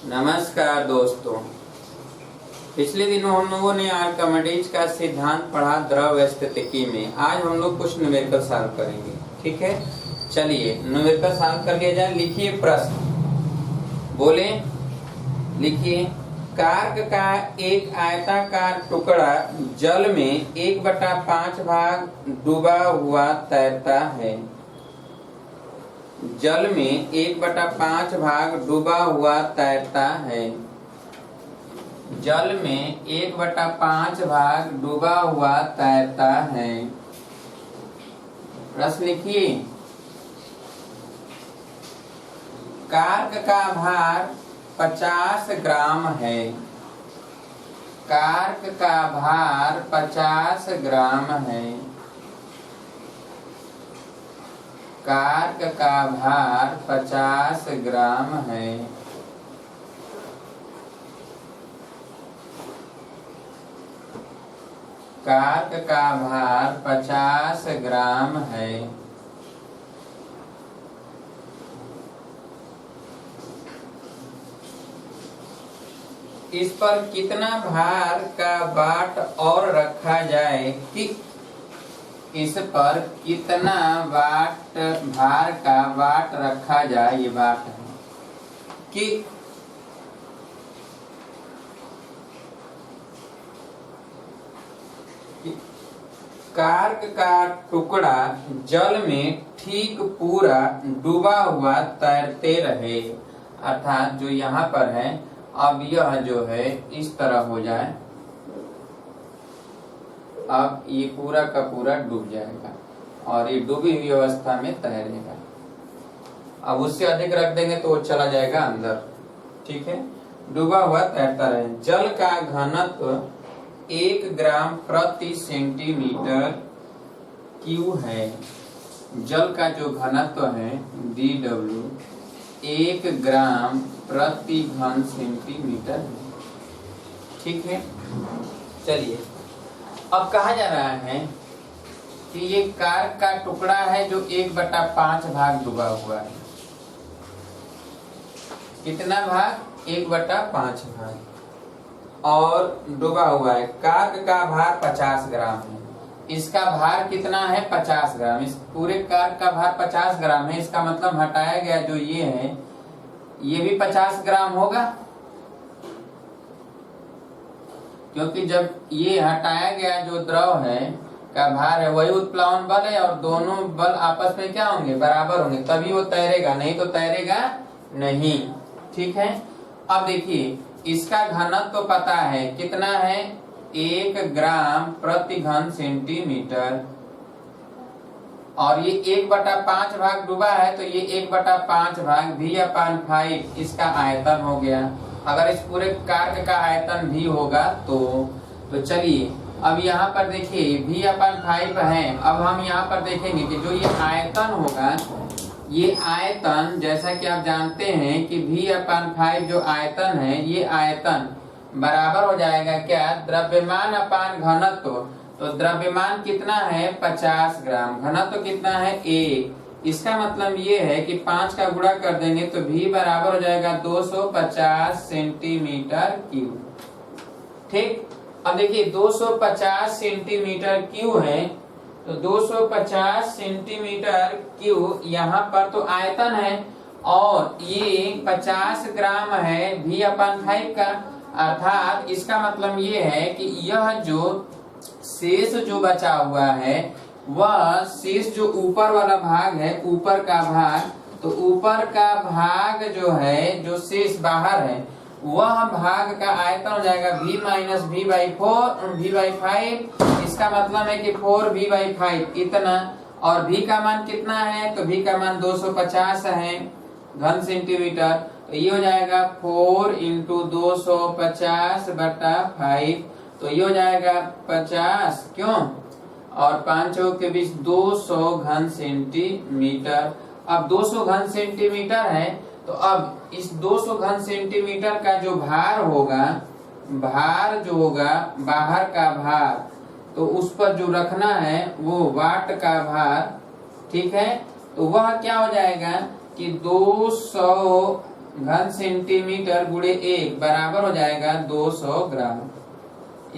नमस्कार दोस्तों। पिछले दिनों हम लोगों ने आर्किमिडीज का सिद्धांत पढ़ा द्रव स्थितिकी में। आज हम लोग कुछ न्यूमेरिकल सॉल्व करेंगे। ठीक है, चलिए न्यूमेरिकल सॉल्व कर लिया जाए। लिखिए प्रश्न, बोले लिखिए कार्क का एक आयताकार टुकड़ा जल में 1/5 भाग डूबा हुआ तैरता है। जल में 1/5 भाग डूबा हुआ तैरता है। जल में 1/5 भाग डूबा हुआ तैरता है। प्रश्न लिखिए कार्क का भार 50 ग्राम है। कार्क का भार 50 ग्राम है। कार्क का भार 50 ग्राम है। कार्क का भार 50 ग्राम है। इस पर कितना भार का वाट और रखा जाए कि इस पर कितना वाट भार का वाट रखा जाए, ये वाट है कि कार्क का टुकड़ा जल में ठीक पूरा डूबा हुआ तैरते रहे। अर्थात जो यहाँ पर है, अब यह जो है इस तरह हो जाए, अब ये पूरा का पूरा डूब जाएगा और ये डूबी हुई अवस्था में तैरेगा। अब उससे अधिक रख देंगे तो वो चला जाएगा अंदर। ठीक है, डूबा हुआ तैरता रहे। जल का घनत्व 1 ग्राम प्रति सेंटीमीटर क्यू है। जल का जो घनत्व है DW 1 ग्राम प्रति घन सेंटीमीटर है। ठीक है, चलिए अब कहा जा रहा है कि ये कार्क का टुकड़ा है जो 1/5 भाग डूबा हुआ है। कितना भाग? 1/5 भाग और डूबा हुआ है। कार्क का भार 50 ग्राम है। इसका भार कितना है? 50 ग्राम। इस पूरे कार्क का भार 50 ग्राम है। इसका मतलब हटाया गया जो ये है, ये भी 50 ग्राम होगा, क्योंकि जब ये हटाया गया जो द्रव है का भार है वही उत्प्लावन बल है और दोनों बल आपस में क्या होंगे? बराबर होंगे, तभी वो तैरेगा, नहीं तो तैरेगा नहीं। ठीक है, अब देखिए इसका घनत्व तो पता है कितना है? 1 ग्राम प्रति घन सेंटीमीटर और ये 1/5 भाग डूबा है तो ये 1/5 भाग V/5 इसका आयतन हो गया। अगर इस पूरे कार्क का आयतन भी होगा तो चलिए अब यहाँ पर देखिए V/5 है। अब हम यहाँ पर देखेंगे कि जो ये आयतन होगा, ये आयतन जैसा कि आप जानते हैं कि V/5 जो आयतन है, ये आयतन बराबर हो जाएगा क्या? द्रव्यमान अपान घनत्व। तो द्रव्यमान कितना है? 50 ग्राम। घनत्व कितना है? 1। इसका मतलब ये है कि 5 का गुणा कर देंगे तो V बराबर हो जाएगा 250 सेंटीमीटर क्यूब। ठीक, अब देखिए 250 सेंटीमीटर क्यूब है तो 250 सेंटीमीटर क्यूब यहाँ पर तो आयतन है और ये 50 ग्राम है V/5 का। अर्थात इसका मतलब ये है कि यह जो शेष जो बचा हुआ है, वह शेष जो ऊपर वाला भाग है, ऊपर का भाग, तो ऊपर का भाग जो है, जो शेष बाहर है, वह भाग का आयतन हो जाएगा V माइनस V/5। इसका मतलब है कि 4V/5 इतना, और V का मान कितना है? तो V का मान 250 है घन सेंटीमीटर। तो ये हो जाएगा 4 × 250/5, तो ये हो जाएगा 50, क्यों? और 5 के बीच 200 घन सेंटीमीटर। अब 200 घन सेंटीमीटर है तो अब इस 200 घन सेंटीमीटर का जो भार होगा, भार जो होगा बाहर का भार, तो उस पर जो रखना है वो वाट का भार। ठीक है, तो वह क्या हो जाएगा कि 200 घन सेंटीमीटर गुणे 1 बराबर हो जाएगा 200 ग्राम।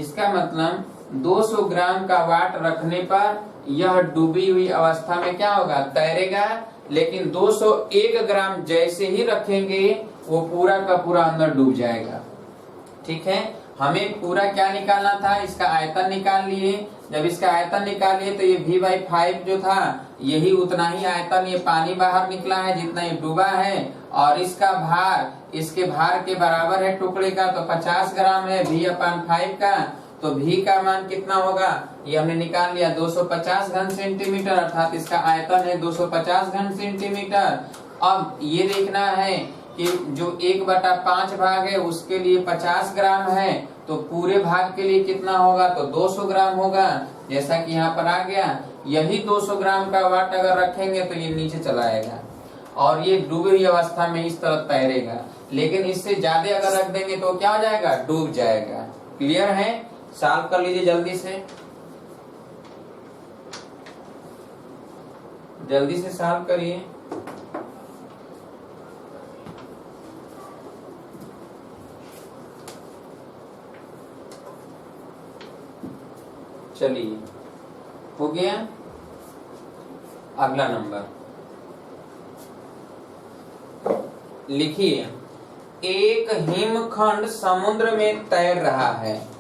इसका मतलब 200 ग्राम का वाट रखने पर यह डूबी हुई अवस्था में क्या होगा, तैरेगा। लेकिन 201 ग्राम जैसे ही रखेंगे वो पूरा का पूरा अंदर डूब जाएगा। ठीक है, हमें पूरा क्या निकालना था, इसका आयतन निकाल लिए। जब इसका आयतन निकाल लिए तो ये V/5 जो था यही उतना ही आयतन, ये पानी बाहर निकला है जितना ये डूबा है। और इसका भार इसके भार के बराबर है टुकड़े का, तो 50 ग्राम है V/5 का। तो V का मान कितना होगा, ये हमने निकाल लिया 250 घन सेंटीमीटर, अर्थात इसका आयतन है 250 घन सेंटीमीटर। अब ये देखना है कि जो 1/5 भाग है उसके लिए 50 ग्राम है, तो पूरे भाग के लिए कितना होगा, तो 200 ग्राम होगा। जैसा कि यहाँ पर आ गया, यही 200 ग्राम का वाट अगर रखेंगे तो ये नीचे चला आएगा और ये डूबी हुई अवस्था में इस तरह तैरेगा। लेकिन इससे ज्यादा अगर रख देंगे तो क्या हो जाएगा, डूब जाएगा। क्लियर है, सॉल्व कर लीजिए जल्दी से सॉल्व करिए। चलिए हो गया। अगला नंबर लिखिए, एक हिमखंड समुद्र में तैर रहा है।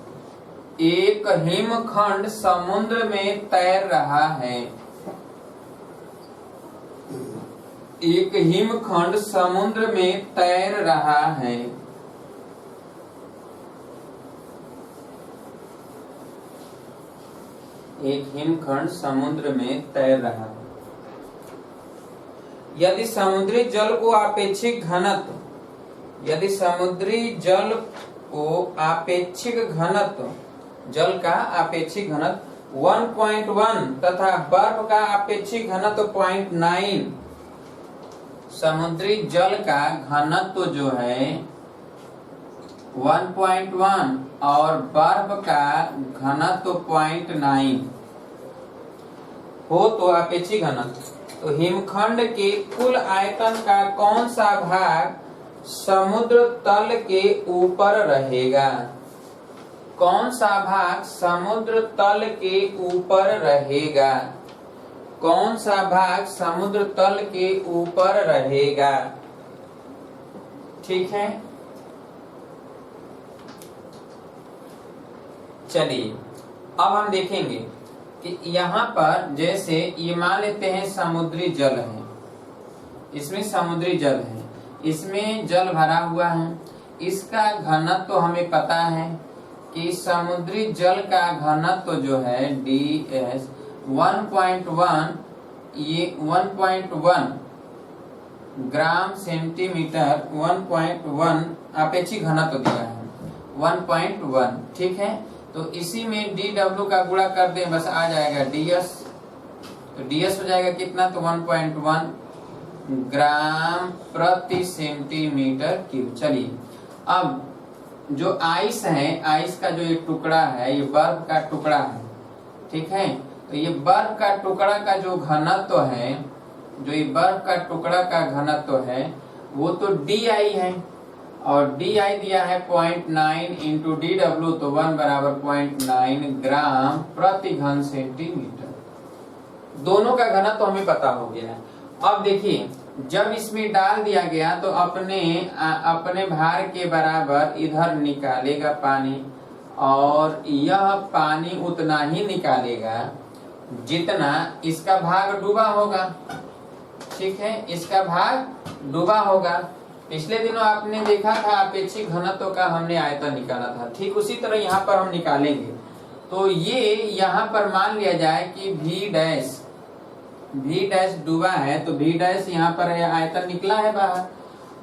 एक हिमखंड समुद्र में तैर रहा है। एक हिमखंड समुद्र में तैर रहा है। एक हिमखंड समुद्र में तैर रहा है। यदि समुद्री जल को आपेक्षिक घनत्व, यदि समुद्री जल को आपेक्षिक घनत्व, जल का आपेक्षिक घनत्व 1.1 तथा बर्फ का आपेक्षिक घनत्व 0.9, समुद्री जल का घनत्व जो है 1.1 और बर्फ का घनत्व 0.9 हो तो आपेक्षिक घनत्व, तो हिमखंड के कुल आयतन का कौन सा भाग समुद्र तल के ऊपर रहेगा? कौन सा भाग समुद्र तल के ऊपर रहेगा? कौन सा भाग समुद्र तल के ऊपर रहेगा? ठीक है, चलिए अब हम देखेंगे कि यहाँ पर जैसे ये मान लेते हैं समुद्री जल है, इसमें समुद्री जल है, इसमें जल भरा हुआ है। इसका घनत्व तो हमें पता है कि समुद्री जल का घनत्व जो है DS 1.1, ये 1.1 ग्राम सेंटीमीटर 1.1 अपेक्षिक घनत्व दिया है 1.1। ठीक है, तो इसी में DW का गुणा कर दें, बस आ जाएगा DS। तो DS हो जाएगा कितना, तो 1.1 ग्राम प्रति सेंटीमीटर क्यूब। चलिए अब जो आइस है, आइस का जो ये टुकड़ा है, ये बर्फ का टुकड़ा है। ठीक है, तो ये बर्फ का टुकड़ा का जो घनत्व है, जो ये बर्फ का टुकड़ा का घनत्व है वो तो DI है, और DI दिया है 0.9 इंटू DW, तो 1 बराबर 0.9 ग्राम प्रति घन सेंटीमीटर। दोनों का घनत्व तो हमें पता हो गया है। अब देखिए, जब इसमें डाल दिया गया तो अपने भार के बराबर इधर निकालेगा पानी, और यह पानी उतना ही निकालेगा जितना इसका भाग डूबा होगा। ठीक है, इसका भाग डूबा होगा। पिछले दिनों आपने देखा था अपेक्षिक घनत्व का हमने आयतन निकाला था, ठीक उसी तरह यहाँ पर हम निकालेंगे। तो ये यहाँ पर मान लिया जाए कि V डैश डूबा है, तो V डैश यहाँ पर है, आयतन निकला है बाहर।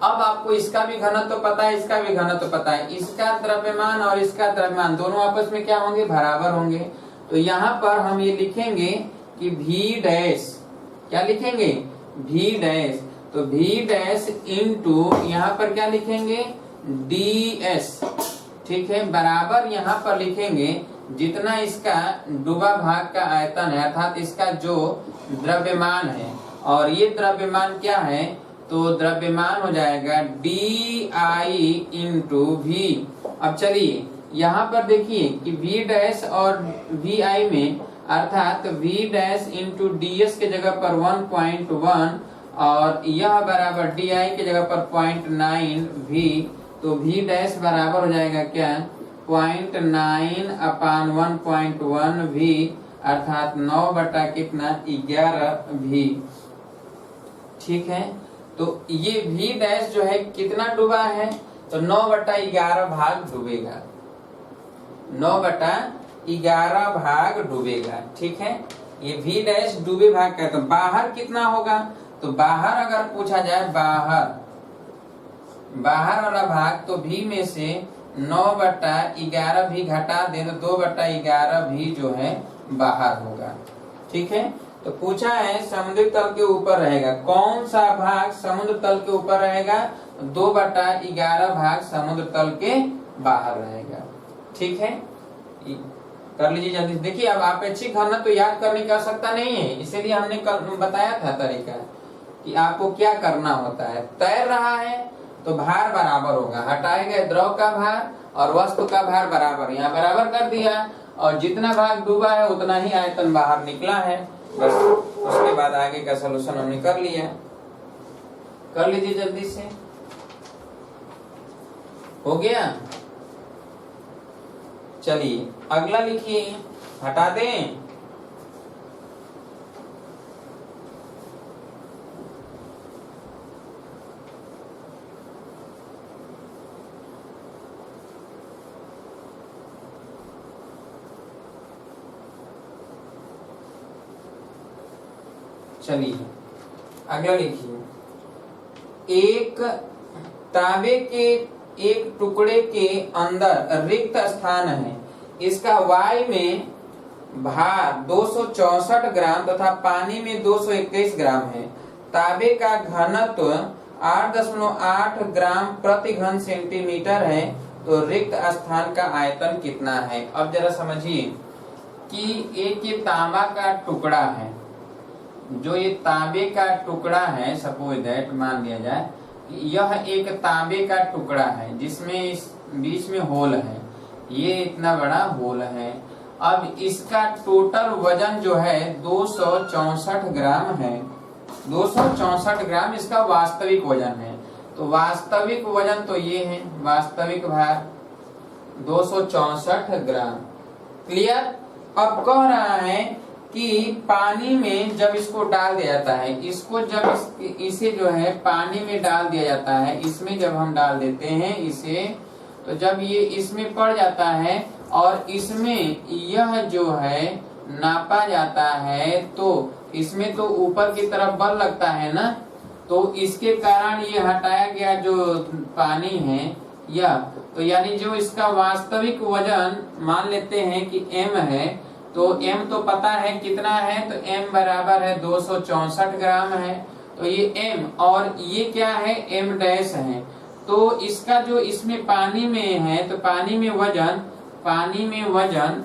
अब आपको इसका भी घनत्व पता है, इसका भी घनत्व पता है। इसका द्रव्यमान और इसका द्रव्यमान दोनों आपस में क्या होंगे, बराबर होंगे। तो यहाँ पर हम ये लिखेंगे कि V डैश, क्या लिखेंगे, V डैश, तो V डैश इंटू यहाँ पर क्या लिखेंगे, DS। ठीक है, बराबर यहाँ पर लिखेंगे जितना इसका डूबा भाग का आयतन है, अर्थात इसका जो द्रव्यमान है, और ये द्रव्यमान क्या है तो द्रव्यमान हो जाएगा DI इंटू वी। अब चलिए यहाँ पर देखिए कि V डैश और VI में अर्थात V डैश इंटू DS के जगह पर 1.1 और यह बराबर DI के जगह पर 0.9 V, तो V डैश बराबर हो जाएगा क्या 0.9 अपान 1.1 V अर्थात 9 बटा कितना 11 V। ठीक है, तो ये V डैश जो है कितना डूबा है, तो 9 बटा 11 भाग डूबेगा, 9 बटा 11 भाग डूबेगा। ठीक है, ये V डैश डूबे भाग का, तो बाहर कितना होगा, तो बाहर अगर पूछा जाए बाहर वाला भाग, तो V में से 9 बटा 11 भी घटा दे तो 2 बटा 11 भी जो है बाहर होगा। ठीक है, तो पूछा है समुद्री तल के ऊपर रहेगा, कौन सा भाग समुद्र तल के ऊपर रहेगा, 2 बटा 11 भाग समुद्र तल के बाहर रहेगा। ठीक है, कर लीजिए जल्दी। देखिए अब अपेक्षित घनत्व तो याद करने की आवश्यकता नहीं है, इसीलिए हमने बताया था तरीका कि आपको क्या करना होता है। तैर रहा है तो भार बराबर होगा, हटाए गए द्रव का भार और वस्तु का भार बराबर, यहाँ बराबर कर दिया और जितना भाग डूबा है उतना ही आयतन बाहर निकला है। बस उसके बाद आगे का सलूशन हमने कर लिया। कर लीजिए जल्दी से, हो गया। चलिए अगला लिखिए, हटा दें। चलिए अगला लिखिए, एक तांबे के एक टुकड़े के अंदर रिक्त स्थान है, इसका वायु में भार 264 ग्राम तथा पानी में 221 ग्राम है। तांबे का घनत्व 8.8 ग्राम प्रति घन सेंटीमीटर है, तो रिक्त स्थान का आयतन कितना है। अब जरा समझिए कि एक ये तांबा का टुकड़ा है, जो ये तांबे का टुकड़ा है, सपोज दैट मान लिया जाए यह एक तांबे का टुकड़ा है जिसमें इस बीच में होल है, ये इतना बड़ा होल है। अब इसका टोटल वजन जो है 264 ग्राम है, 264 ग्राम इसका वास्तविक वजन है। तो वास्तविक वजन तो ये है, वास्तविक भार 264 ग्राम। क्लियर। अब कह रहा है कि पानी में जब इसको डाल दिया जाता है, इसको जब इसे जो है पानी में डाल दिया जाता है, इसमें जब हम डाल देते हैं इसे, तो जब ये इसमें पड़ जाता है और इसमें यह जो है नापा जाता है, तो इसमें तो ऊपर की तरफ बल लगता है ना, तो इसके कारण ये हटाया गया जो पानी है यह, तो यानी जो इसका वास्तविक वजन मान लेते हैं कि m है, तो m तो पता है कितना है, तो m बराबर है 264 ग्राम है, तो ये m और ये क्या है m डैश है। तो इसका जो इसमें पानी में है, तो पानी में वजन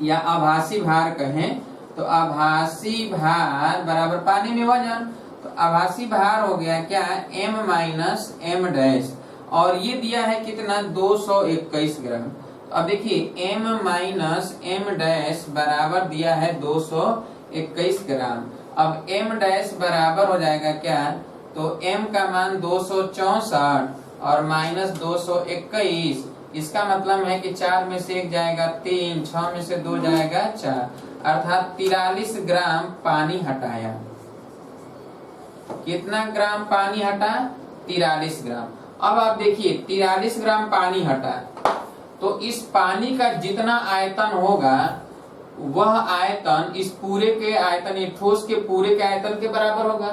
या आभासी भार कहें, तो आभासी भार बराबर पानी में वजन, तो आभासी भार हो गया क्या m माइनस m डैश, और ये दिया है कितना 221 ग्राम। अब देखिए m माइनस m डैश बराबर दिया है 221 ग्राम। अब m डैश बराबर हो जाएगा क्या, तो m का मान 264 और माइनस 221, इसका मतलब है कि 4 में से 1 जाएगा 3, 6 में से 2 जाएगा 4, अर्थात 43 ग्राम पानी हटाया। कितना ग्राम पानी हटा, 43 ग्राम। अब आप देखिए 43 ग्राम पानी हटा, तो इस पानी का जितना आयतन होगा वह आयतन इस पूरे के आयतन, ये ठोस के पूरे के आयतन के बराबर होगा।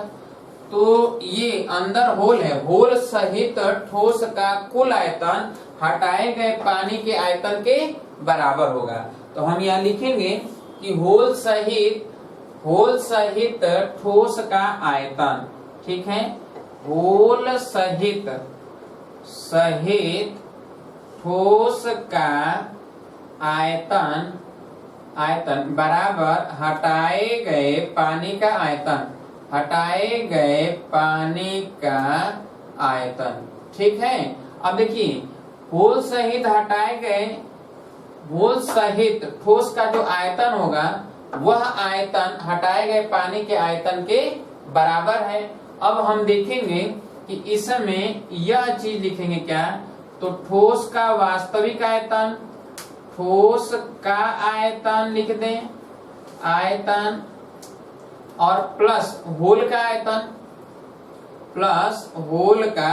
तो ये अंदर होल है, होल सहित ठोस का कुल आयतन हटाए गए पानी के आयतन के बराबर होगा। तो हम यहाँ लिखेंगे कि होल सहित ठोस का आयतन, ठीक है, होल सहित ठोस का आयतन बराबर हटाए गए पानी का आयतन। हटाए गए पानी का आयतन। ठीक है, अब देखिए होल सहित हटाए गए, होल सहित ठोस का जो आयतन होगा वह आयतन हटाए गए पानी के आयतन के बराबर है। अब हम देखेंगे कि इसमें यह चीज लिखेंगे क्या, तो ठोस का वास्तविक आयतन, ठोस का आयतन लिख दें, आयतन, और प्लस होल का आयतन, प्लस होल का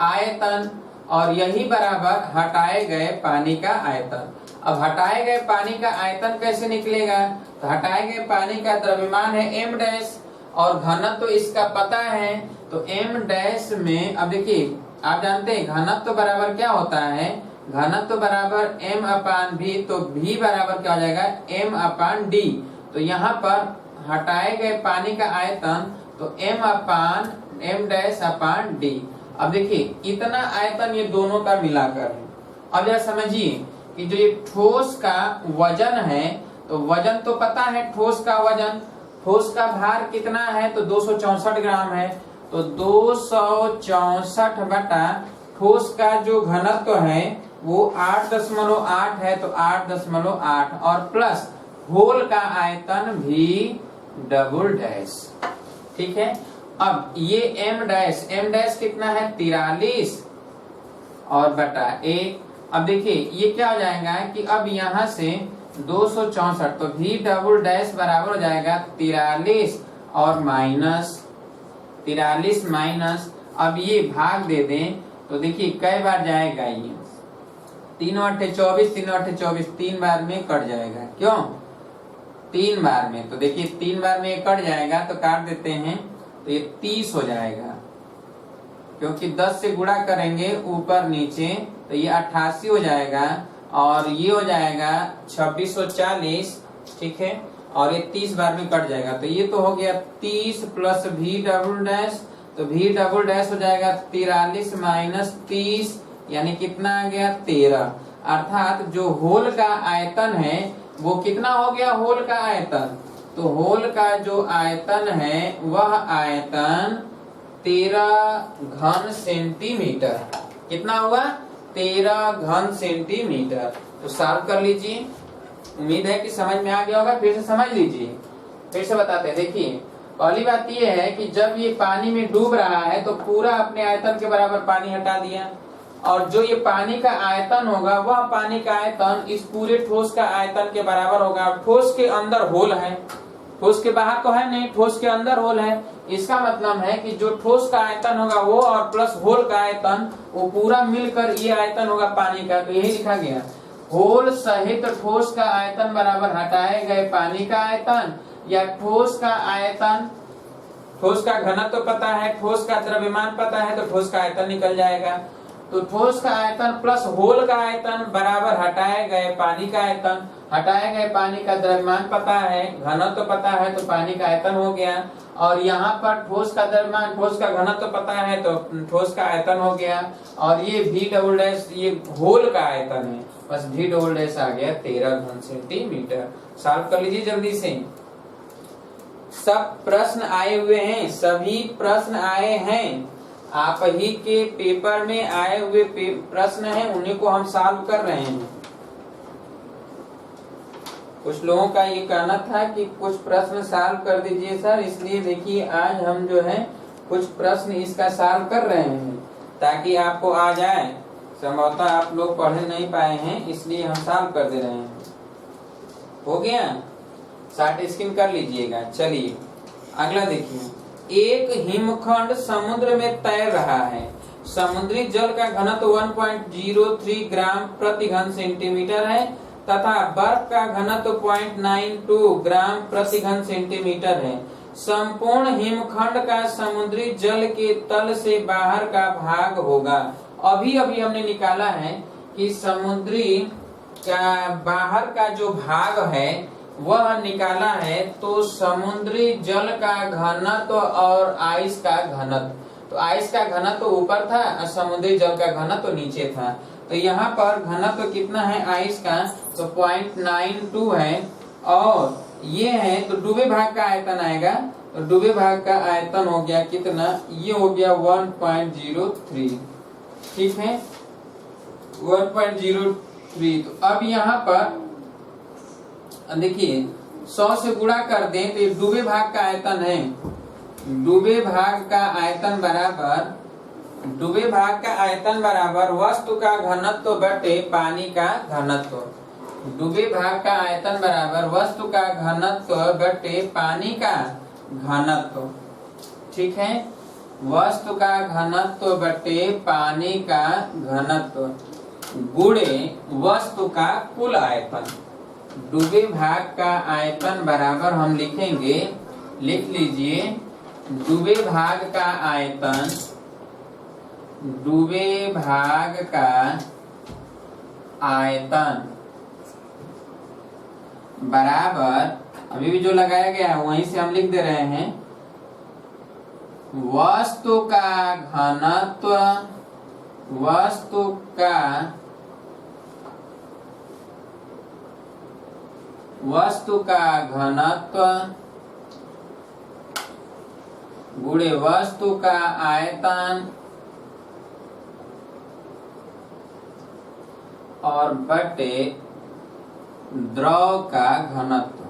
आयतन, और यही बराबर हटाए गए पानी का आयतन। अब हटाए गए पानी का आयतन कैसे निकलेगा, तो हटाए गए पानी का द्रव्यमान है m डैश और घनत्व तो इसका पता है, तो m डैश में, अब देखिए आप जानते हैं घनत्व तो बराबर क्या होता है, घनत्व तो बराबर m अपान v, तो v बराबर क्या हो जाएगा m अपान d। तो यहाँ पर हटाए गए पानी का आयतन तो m अपान m डैश अपान d। अब देखिए इतना आयतन ये दोनों का मिलाकर है। अब जरा समझिए कि जो ये ठोस का वजन है, तो वजन तो पता है, ठोस का वजन, ठोस का भार कितना है, तो 264 ग्राम है, तो 264 बटा ठोस का जो घनत्व है वो 8.8 है, तो 8.8 और प्लस होल का आयतन भी डबल डैश। ठीक है, अब ये m डैश कितना है 43 और बटा 1। अब देखिए ये क्या हो जाएगा कि अब यहाँ से 264, तो v डबल डैश बराबर हो जाएगा 43 और माइनस 43 माइनस, अब ये भाग दे दें तो देखिए कई बार जाएगा ये, 3 8 24, 3 8 24, 3 बार में कट जाएगा, क्यों 3 बार में, तो देखिए 3 बार में कट जाएगा तो काट देते हैं, तो ये 30 हो जाएगा, क्योंकि 10 से गुणा करेंगे ऊपर नीचे तो ये 88 हो जाएगा, और ये हो जाएगा 2640। ठीक है, और ये 30 बार में कट जाएगा, तो ये तो हो गया 30 प्लस v डबल डैश, तो v डबल डैश हो जाएगा 43 माइनस 30, यानी कितना आ गया 13। अर्थात जो होल का आयतन है वो कितना हो गया, होल का आयतन, तो होल का जो आयतन है वह आयतन 13 घन सेंटीमीटर, कितना हुआ 13 घन सेंटीमीटर। तो सॉल्व कर लीजिए, उम्मीद है कि समझ में आ गया होगा, फिर से समझ लीजिए, फिर से बताते हैं। देखिए पहली बात यह है कि जब ये पानी में डूब रहा है तो पूरा अपने आयतन के बराबर पानी हटा दिया, और जो ये पानी का आयतन होगा वह पानी का आयतन इस पूरे ठोस का आयतन के बराबर होगा। ठोस के अंदर होल है, ठोस के बाहर तो है नहीं, ठोस के अंदर होल है, इसका मतलब है कि जो ठोस का आयतन होगा वो और प्लस होल का आयतन वो पूरा मिलकर ये आयतन होगा पानी का। तो यही लिखा गया, होल सहित ठोस का आयतन बराबर हटाए गए पानी का आयतन, या ठोस का आयतन, ठोस का घनत्व तो पता है, ठोस का द्रव्यमान पता है, तो ठोस का आयतन निकल जाएगा। तो ठोस का आयतन प्लस होल का आयतन बराबर हटाए गए पानी का आयतन, हटाए गए पानी का द्रव्यमान पता है, घनत्व तो पता है, तो पानी का आयतन हो गया। और यहाँ पर ठोस का द्रव्यमान, ठोस का घनत्व तो पता है, तो ठोस का आयतन हो गया। और ये v डबल डैश ये होल का आयतन है, बस v डबल डैश आ गया 13 घन सेंटीमीटर। सॉल्व कर लीजिए जल्दी से। सब प्रश्न आए हुए हैं, सभी प्रश्न आए हैं, आप ही के पेपर में आए हुए प्रश्न हैं, उन्हीं को हम सॉल्व कर रहे हैं। कुछ लोगों का ये कहना था कि कुछ प्रश्न सॉल्व कर दीजिए सर, इसलिए देखिए आज हम जो है कुछ प्रश्न इसका सॉल्व कर रहे हैं ताकि आपको आ जाए। संभवतः आप लोग पढ़ नहीं पाए हैं, इसलिए हम सॉल्व कर दे रहे हैं। हो गया, शार्ट स्क्रीन कर लीजिएगा। चलिए अगला देखिए, एक हिमखंड समुद्र में तैर रहा है, समुद्री जल का घनत्व 1.03 ग्राम प्रति घन सेंटीमीटर है तथा बर्फ का घनत्व 0.92 ग्राम प्रति घन सेंटीमीटर है। संपूर्ण हिमखंड का समुद्री जल के तल से बाहर का भाग होगा। अभी अभी हमने निकाला है कि समुद्री का बाहर का जो भाग है वह निकाला है, तो समुद्री जल का घनत्व और आइस का घनत्व, तो आइस का घनत्व ऊपर था और समुद्री जल का घनत्व नीचे था। तो यहाँ पर घनत्व कितना है आइस का, तो 0.92 है, और ये है तो डूबे भाग का आयतन आएगा, तो डूबे भाग का आयतन हो गया कितना, ये हो गया 1.03। ठीक है 1.03। तो अब यहाँ पर देखिए 100 से गुणा कर दें तो ये डूबे भाग का आयतन है। डूबे भाग का आयतन बराबर वस्तु का घनत्व बटे पानी का घनत्व। डूबे भाग का आयतन बराबर वस्तु का घनत्व बटे पानी का घनत्व। ठीक है वस्तु का घनत्व बटे पानी का घनत्व गुणे वस्तु का कुल आयतन। डूबे भाग का आयतन बराबर हम लिखेंगे, लिख लीजिए, डूबे भाग का आयतन बराबर, अभी भी जो लगाया गया है वहीं से हम लिख दे रहे हैं, वस्तु का घनत्व गुणे वस्तु का आयतन और बटे द्रव का घनत्व।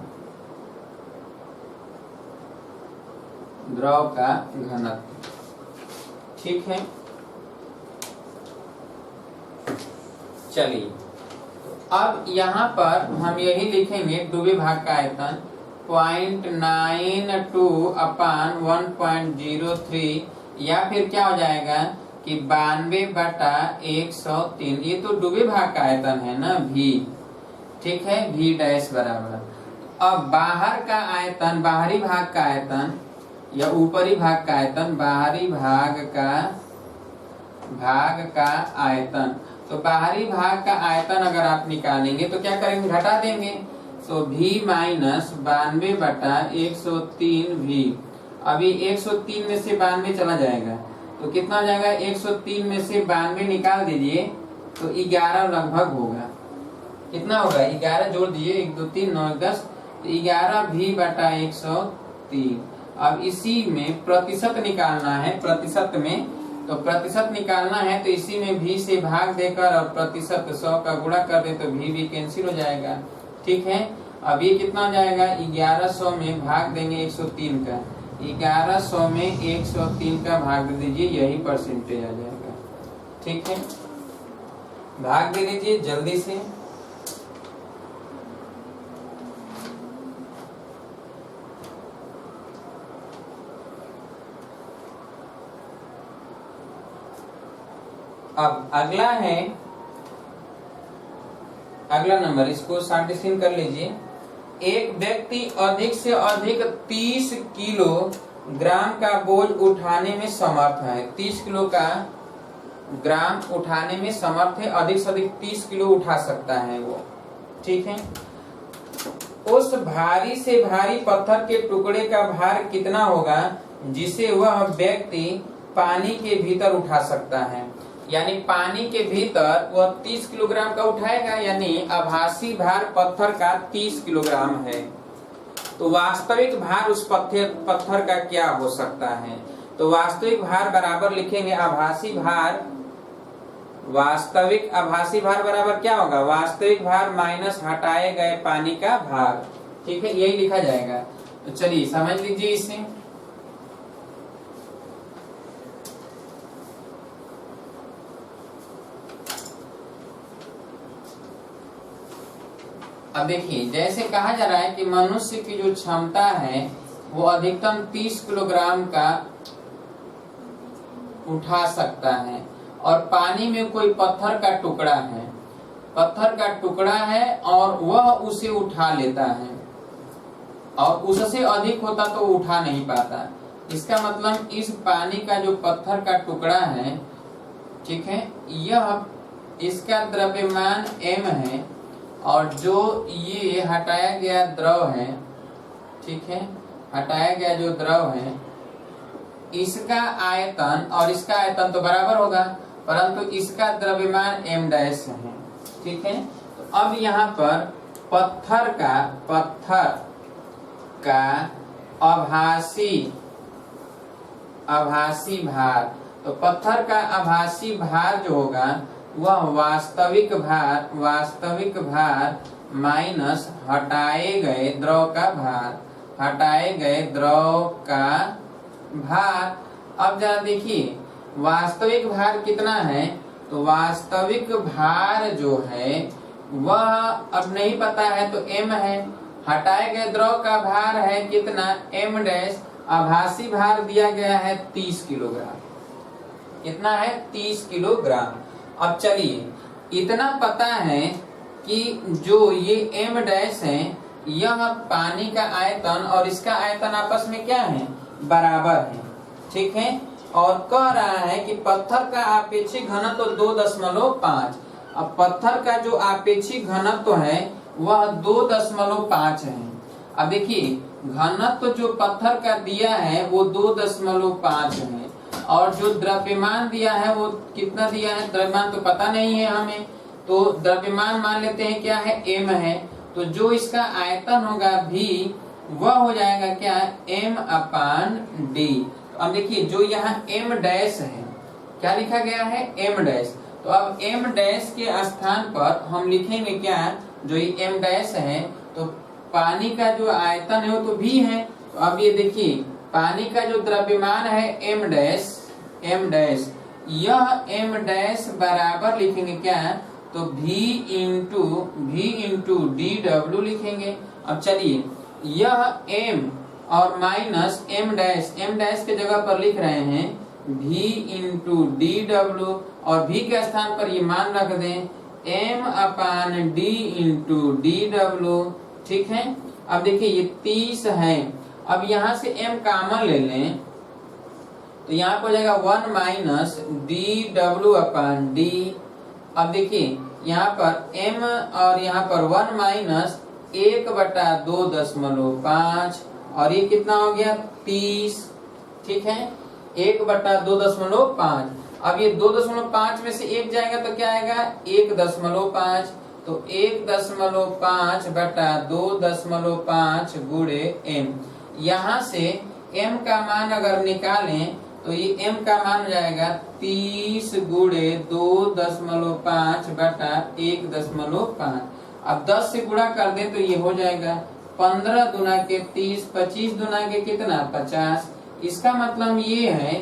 ठीक है चलिए अब यहाँ पर हम यही लिखेंगे, डूबे भाग का आयतन 0.92/1.03 या फिर क्या हो जाएगा कि 92/103। ये तो डूबे भाग का आयतन है ना V। ठीक है V डैश बराबर। अब बाहर का आयतन, बाहरी भाग का आयतन या ऊपरी भाग का आयतन, बाहरी भाग का आयतन, तो बाहरी भाग का आयतन अगर आप निकालेंगे तो क्या करेंगे, घटा देंगे। तो V माइनस 92/103V। अभी 103 में से 92 चला जाएगा तो कितना हो जाएगा, 103 में से 92 निकाल दीजिए तो 11 लगभग होगा। कितना होगा, 11 जोड़ दीजिए, 1 2 3 9 10, तो 11V/103। अब इसी में प्रतिशत निकालना है, प्रतिशत निकालना है तो इसी में V से भाग देकर और प्रतिशत 100 का गुणा कर दे तो V कैंसिल हो जाएगा। ठीक है अब ये कितना हो जाएगा, 1100 में भाग देंगे 103 का, 1100 में 103 का भाग दे दीजिए, यही परसेंटेज आ जाएगा। ठीक है भाग दे दीजिए जल्दी से। अब अगला नंबर, इसको शांतिशील कर लीजिए। एक व्यक्ति अधिक से अधिक 30 किलोग्राम का बोझ उठाने में समर्थ है। 30 किलो का ग्राम उठाने में समर्थ है, अधिक से अधिक 30 किलो उठा सकता है वो। ठीक है उस भारी से भारी पत्थर के टुकड़े का भार कितना होगा जिसे वह व्यक्ति पानी के भीतर उठा सकता है। यानी पानी के भीतर वह 30 किलोग्राम का उठाएगा, यानी आभासी भार पत्थर का 30 किलोग्राम है। तो वास्तविक भार उस पत्थर का क्या हो सकता है, तो वास्तविक भार बराबर लिखेंगे आभासी भार। वास्तविक आभासी भार बराबर क्या होगा, वास्तविक भार माइनस हटाए गए पानी का भार। ठीक है यही लिखा जाएगा। तो चलिए समझ लीजिए इसे। अब देखिए जैसे कहा जा रहा है कि मनुष्य की जो क्षमता है वो अधिकतम 30 किलोग्राम का उठा सकता है, और पानी में कोई पत्थर का टुकड़ा है और वह उसे उठा लेता है, और उससे अधिक होता तो उठा नहीं पाता। इसका मतलब इस पानी का जो पत्थर का टुकड़ा है, ठीक है, यह इसका द्रव्यमान m है, और जो ये हटाया गया द्रव है, ठीक है, हटाया गया जो द्रव है, इसका आयतन और इसका आयतन तो बराबर होगा, परंतु इसका द्रव्यमान m डैश है। ठीक है तो अब यहाँ पर पत्थर का आभासी आभासी भार। तो पत्थर का आभासी भार जो होगा वह वास्तविक भार माइनस हटाए गए द्रव का भार। अब जरा देखिए वास्तविक भार कितना है। तो वास्तविक भार जो है वह अब नहीं पता है तो m है। हटाए गए द्रव का भार है कितना m डैश। आभासी भार दिया गया है 30 किलोग्राम। कितना है 30 किलोग्राम। अब चलिए इतना पता है कि जो ये m डैश है यह पानी का आयतन और इसका आयतन आपस में क्या है बराबर है। ठीक है। और कह रहा है कि पत्थर का आपेक्षिक घनत्व 2.5। अब पत्थर का जो आपेक्षिक घनत्व है वह 2.5 है। अब देखिए घनत्व जो पत्थर का दिया है वो 2.5 है और जो द्रव्यमान दिया है वो कितना दिया है। द्रव्यमान तो पता नहीं है हमें, तो द्रव्यमान मान लेते हैं क्या है m है। तो जो इसका आयतन होगा v वह हो जाएगा क्या m/d। अब देखिए जो यहाँ m डैश है क्या लिखा गया है m डैश। तो अब m डैश के स्थान पर हम लिखेंगे क्या जो ये m डैश है तो पानी का जो आयतन है वो तो v है। तो अब ये देखिए पानी का जो द्रव्यमान है m डैश यह m डैश बराबर लिखेंगे क्या तो v इंटू dw लिखेंगे। अब चलिए यह m और माइनस m डैश के जगह पर लिख रहे हैं v इंटू dw और v के स्थान पर ये मान रख दें m/d इंटू dw। ठीक है। अब देखिए ये 30 है। अब यहाँ से m कॉमन ले लें तो यहाँ पर हो जाएगा 1 माइनस dw/d। अब देखिए यहाँ पर m और यहाँ पर 1 माइनस 1/2.5 और ये कितना हो गया 30। ठीक है 1/2.5। अब ये 2.5 में से 1 जाएगा तो क्या आएगा 1.5। तो 1.5/2.5 गुणे m। यहाँ से m का मान अगर निकालें तो ये m का मान हो जाएगा 30 गुणे 2.5/1.5। अब 10 से गुणा कर दें तो ये हो जाएगा 15 दूना के 30, 25 दूना के कितना 50। इसका मतलब ये है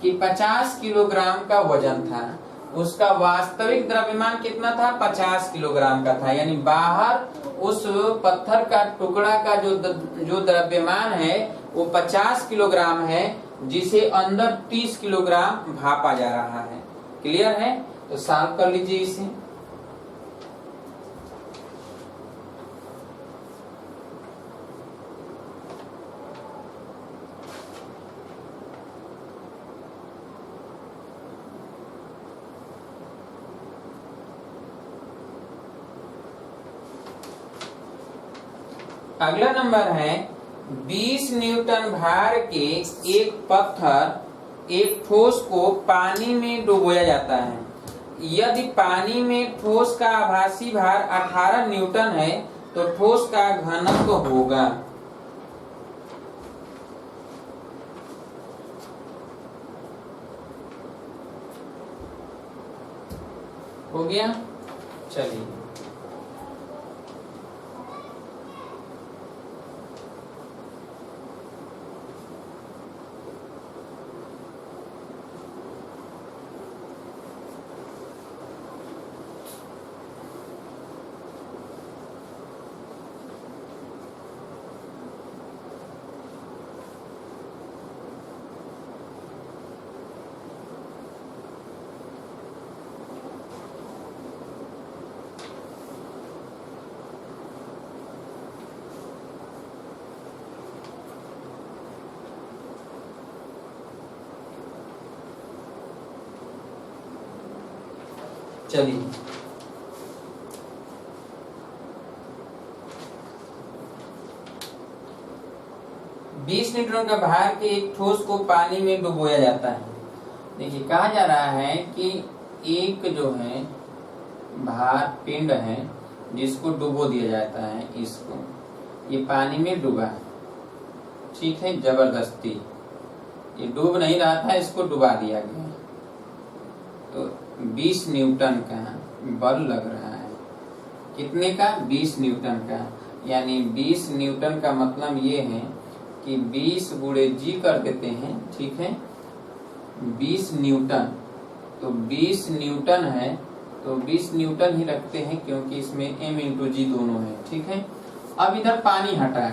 कि 50 किलोग्राम का वजन था। उसका वास्तविक द्रव्यमान कितना था 50 किलोग्राम का था। यानी बाहर उस पत्थर का टुकड़ा का जो द्रव्यमान है वो 50 किलोग्राम है जिसे अंदर 30 किलोग्राम भापा जा रहा है। क्लियर है। तो सॉल्व कर लीजिए इसे। अगला नंबर है 20 न्यूटन भार के एक पत्थर एक ठोस को पानी में डुबोया जाता है। यदि पानी में ठोस का आभासी भार 18 न्यूटन है तो ठोस का घनत्व होगा। हो गया। चलिए चलिए 20 न्यूटन का भार के एक ठोस को पानी में डुबोया जाता है। देखिए कहा जा रहा है कि एक जो है भार पिंड है जिसको डुबो दिया जाता है, इसको ये पानी में डूबा है। ठीक है, जबरदस्ती ये डूब नहीं रहा था, इसको डुबा दिया गया। तो 20 न्यूटन का बल लग रहा है। कितने का? 20 न्यूटन का। यानी 20 न्यूटन का मतलब ये है कि 20 गुणे जी कर देते हैं, ठीक है, 20 न्यूटन। तो 20 न्यूटन है तो 20 न्यूटन ही रखते हैं, क्योंकि इसमें m इंटू जी दोनों है, ठीक है। अब इधर पानी हटा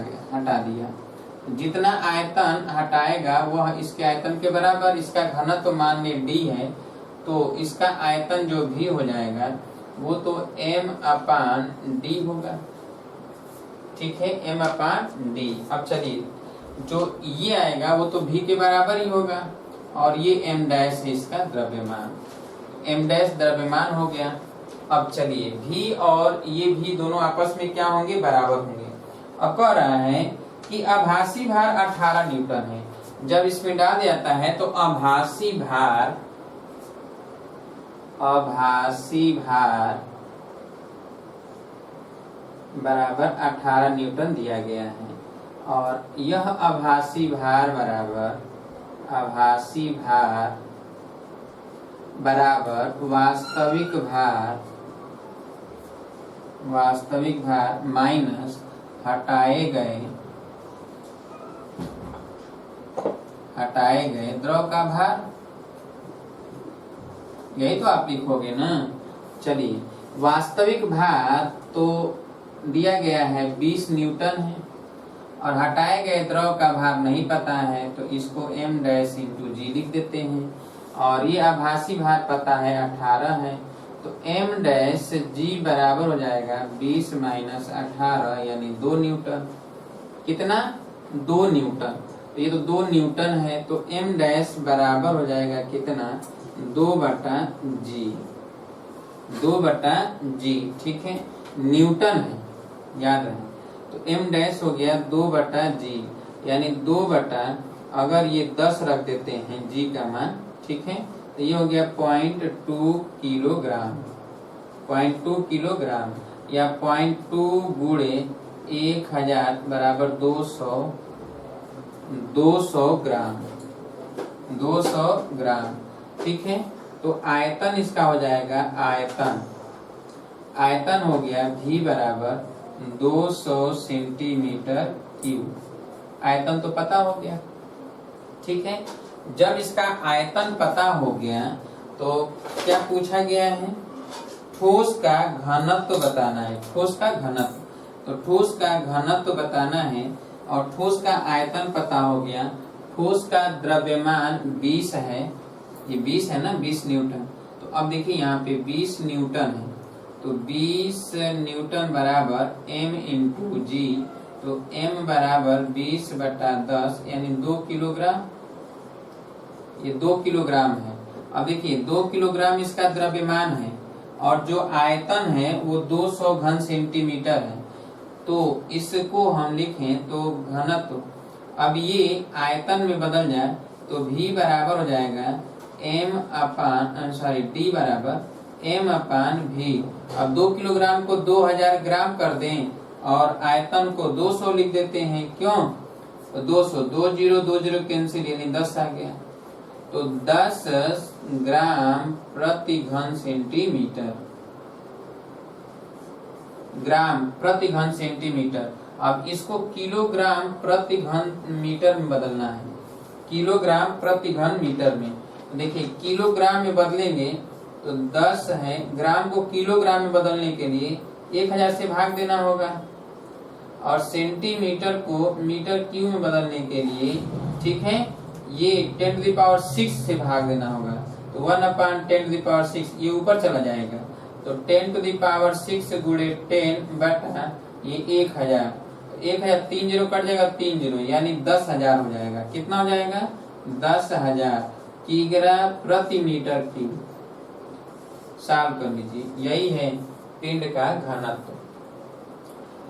दिया। जितना आयतन हटाएगा वह इसके आयतन के बराबर। इसका घनत्व तो मान ली d है, तो इसका आयतन जो भी हो जाएगा वो तो m/d होगा, ठीक है, m/d। अब चलिए, जो ये आएगा वो तो v के बराबर ही होगा, और ये m डैश है इसका द्रव्यमान, m डैश द्रव्यमान हो गया। अब चलिए, v और ये v दोनों आपस में क्या होंगे? बराबर होंगे। अब कह रहा है कि आभासी भार 18 न्यूटन है। जब इसमें डाल जाता है तो आभासी भार बराबर 18 न्यूटन दिया गया है, और यह आभासी भार बराबर वास्तविक भार माइनस हटाए गए द्रव का भार। यही तो आप लिखोगे ना। चलिए, वास्तविक भार तो दिया गया है 20 न्यूटन है, और हटाए गए द्रव का भार नहीं पता है, तो इसको m डैश इंटू जी लिख देते हैं। और ये आभासी भार पता है 18 है, तो m डैश जी बराबर हो जाएगा 20 माइनस 18 यानी 2 न्यूटन। कितना? 2 न्यूटन। तो ये तो 2 न्यूटन है, तो m डैश बराबर हो जाएगा कितना? 2/g, 2/g, ठीक है, न्यूटन है, याद रहे। तो m डैश हो गया 2/g, यानी 2 अगर ये 10 रख देते हैं g का मान, ठीक है, तो ये हो गया 0.2 किलोग्राम, 0.2 किलोग्राम, या 0.2 गुणे 1000 बराबर 200 ग्राम, 200 ग्राम, ठीक है। तो आयतन इसका हो जाएगा, आयतन हो गया v बराबर 200 सेंटीमीटर क्यूब। आयतन तो पता हो गया, ठीक है। जब इसका आयतन पता हो गया तो क्या पूछा गया है? ठोस का घनत्व बताना है, ठोस का घनत्व। तो ठोस का घनत्व बताना है, और ठोस का आयतन पता हो गया। ठोस का द्रव्यमान 20 है, ये 20 है ना, 20 न्यूटन। तो अब देखिए यहाँ पे 20 न्यूटन है, तो 20 न्यूटन बराबर m इंटू जी। तो m बराबर 20/10 यानी 2 किलोग्राम, ये 2 किलोग्राम है। अब देखिए 2 किलोग्राम इसका द्रव्यमान है, और जो आयतन है वो 200 घन सेंटीमीटर है। तो इसको हम लिखें तो घनत्व, अब ये आयतन में बदल जाए तो v बराबर हो जाएगा d बराबर m/v। अब 2 किलोग्राम को 2000 ग्राम कर दें, और आयतन को 200 लिख देते हैं। क्यों? तो 200, 20 कैंसिल, यानी 10 आ गया। तो 10 ग्राम प्रति घन सेंटीमीटर, ग्राम प्रति घन सेंटीमीटर। अब इसको किलोग्राम प्रति घन मीटर में बदलना है, किलोग्राम प्रति घन मीटर में। तो देखिए किलोग्राम में बदलेंगे तो 10 है, ग्राम को किलोग्राम में बदलने के लिए 1000 से भाग देना होगा, और सेंटीमीटर को मीटर क्यूब में बदलने के लिए, ठीक है, ये 10⁶ से भाग देना होगा। तो 1/10⁶, ये ऊपर चला जाएगा। तो 10⁶ गुणे 10 बटा ये 1000, 1000 3 0 कट जाएगा, 3 0 यानी 10,000 हो जाएगा। कितना हो जाएगा? 10,000 किग्रा प्रति मीटर क्यूब। सॉल्व कर लीजिए, यही है पिंड का घनत्व।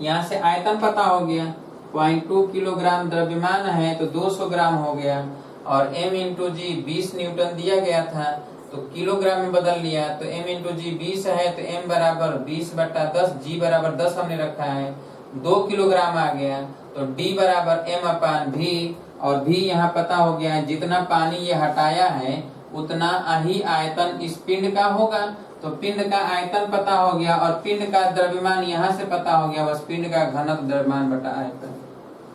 यहाँ से आयतन पता हो गया, 0.2 किलोग्राम द्रव्यमान है तो 200 ग्राम हो गया, और m इंटू जी 20 न्यूटन दिया गया था तो किलोग्राम में बदल लिया। तो m इंटू जी 20 है तो m बराबर 20/10, g बराबर 10 हमने रखा है, 2 किलोग्राम आ गया, तो D बराबर m/v, और v यहाँ पता हो गया, जितना पानी ये हटाया है उतना ही आयतन इस पिंड का होगा। तो पिंड का आयतन पता हो गया और पिंड का द्रव्यमान यहाँ से पता हो गया, बस पिंड का घनत्व द्रव्यमान बटा आयतन।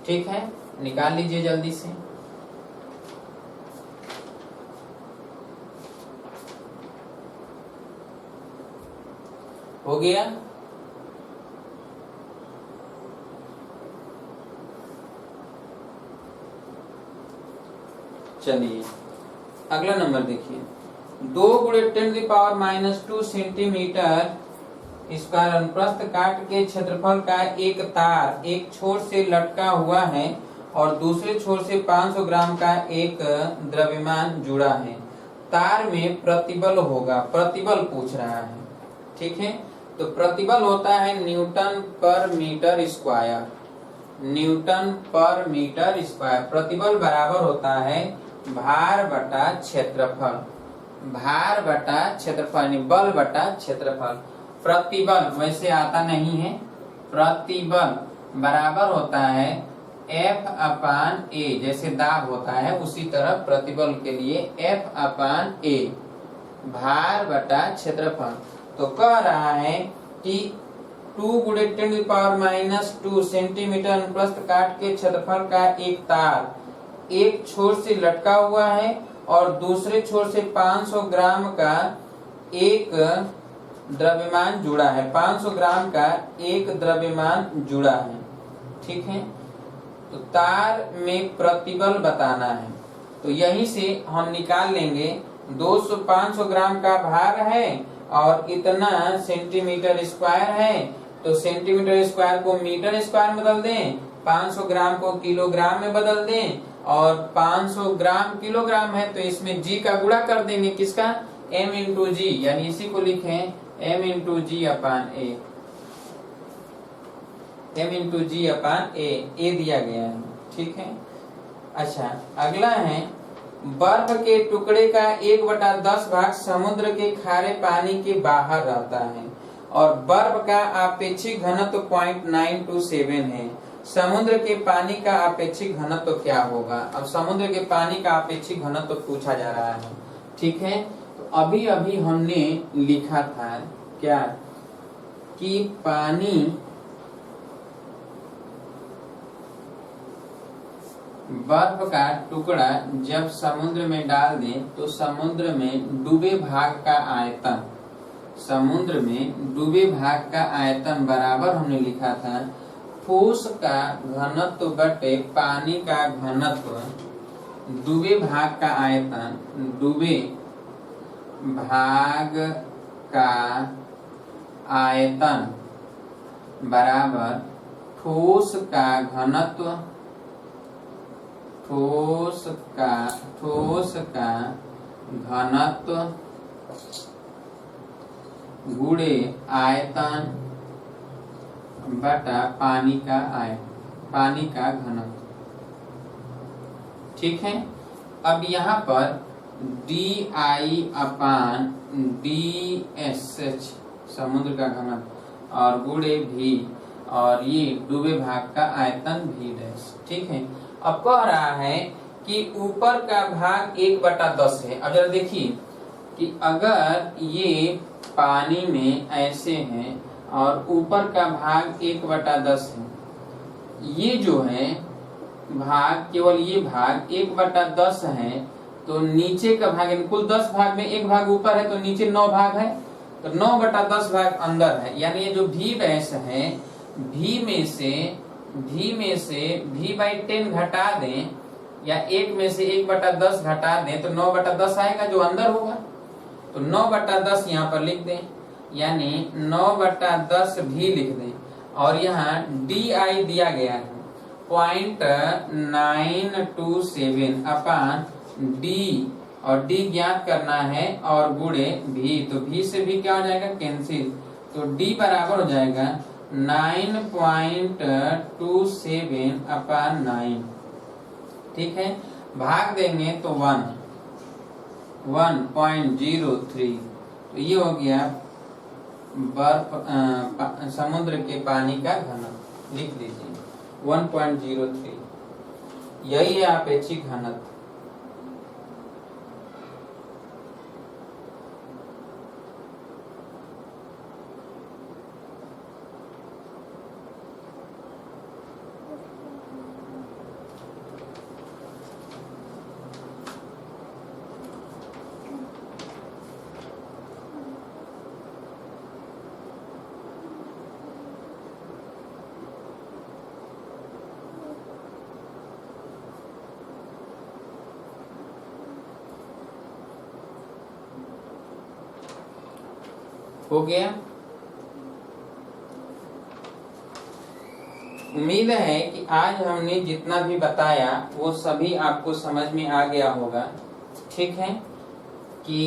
ठीक है, निकाल लीजिए जल्दी से। हो गया? चलिए अगला नंबर देखिए, 2 × 10⁻² सेंटीमीटर स्क्वायर अनुप्रस्थ काट के क्षेत्रफल का एक तार एक छोर से लटका हुआ है और दूसरे छोर से 500 ग्राम का एक द्रव्यमान जुड़ा है। तार में प्रतिबल होगा, प्रतिबल पूछ रहा है। ठीक है, तो प्रतिबल होता है न्यूटन पर मीटर स्क्वायर, न्यूटन पर मीटर स्क्वायर। प्रतिबल बराबर होता है भार बटा क्षेत्रफल, भार बटा क्षेत्रफल यानी बल बटा क्षेत्रफल। प्रतिबल वैसे आता नहीं है, प्रतिबल बराबर होता है F/A, जैसे दाब होता है उसी तरह प्रतिबल के लिए F/A, भार बटा क्षेत्रफल। तो कह रहा है कि 2 × 10⁻² सेंटीमीटर अनुप्रस्थ काट के क्षेत्रफल का एक तार एक छोर से लटका हुआ है और दूसरे छोर से 500 ग्राम का एक द्रव्यमान जुड़ा है, 500 ग्राम का एक द्रव्यमान जुड़ा है। ठीक है, तो तार में प्रतिबल बताना है, तो यहीं से हम निकाल लेंगे। 500 ग्राम का भार है और इतना सेंटीमीटर स्क्वायर है, तो सेंटीमीटर स्क्वायर को मीटर स्क्वायर में बदल दें, 500 ग्राम को किलोग्राम में बदल दें, और 500 ग्राम किलोग्राम है तो इसमें जी का गुणा कर देंगे, किसका? m × g, यानी इसी को लिखें m × g/a, m × g/a, a दिया गया है। ठीक है, अच्छा अगला है, बर्फ के टुकड़े का 1/10 भाग समुद्र के खारे पानी के बाहर रहता है और बर्फ का आपेक्षिक घनत्व 0.927 है। समुद्र के पानी का आपेक्षिक घनत्व क्या होगा? अब समुद्र के पानी का आपेक्षिक घनत्व पूछा जा रहा है। ठीक है, तो अभी अभी हमने लिखा था क्या कि पानी बर्फ का टुकड़ा जब समुद्र में डाल दें तो समुद्र में डूबे भाग का आयतन, समुद्र में डूबे भाग का आयतन बराबर हमने लिखा था ठोस का घनत्व बटे पानी का घनत्व। डूबे भाग का आयतन, डूबे भाग का आयतन बराबर ठोस का घनत्व, ठोस का घनत्व गुणे आयतन बटा पानी का घनत्व। ठीक है, अब यहाँ पर DI/dSH समुद्र का घनत्व और गुणे भी, और ये डूबे भाग का आयतन V डैश। ठीक है, अब कह रहा है कि ऊपर का भाग 1/10 है। अब जरा देखिए कि अगर ये पानी में ऐसे है और ऊपर का भाग 1/10 है, ये जो है भाग, केवल ये भाग 1/10 है, तो नीचे का भाग कुल 10 भाग में एक भाग ऊपर है तो नीचे 9 भाग है, तो 9/10 भाग अंदर है। यानी ये जो V डैश है, V में से V/10 घटा दें या 1 में से 1/10 घटा दें तो 9/10 आएगा जो अंदर होगा, तो 9/10 यहाँ पर लिख दें, यानी 9/10 भी लिख दें। और यहाँ DI दिया गया है 0.927 अपान D, और D ज्ञात करना है और गुणे V, तो V से भी क्या हो जाएगा? कैंसिल, तो D बराबर हो जाएगा 9.27 अपान 9। ठीक है, भाग देंगे तो 1.03, तो ये हो गया बर्फ समुद्र के पानी का घनत्व। लिख दीजिए 1.03, यही है अपेक्षिक घनत्व। हो गया। उम्मीद है कि आज हमने जितना भी बताया वो सभी आपको समझ में आ गया होगा। ठीक है कि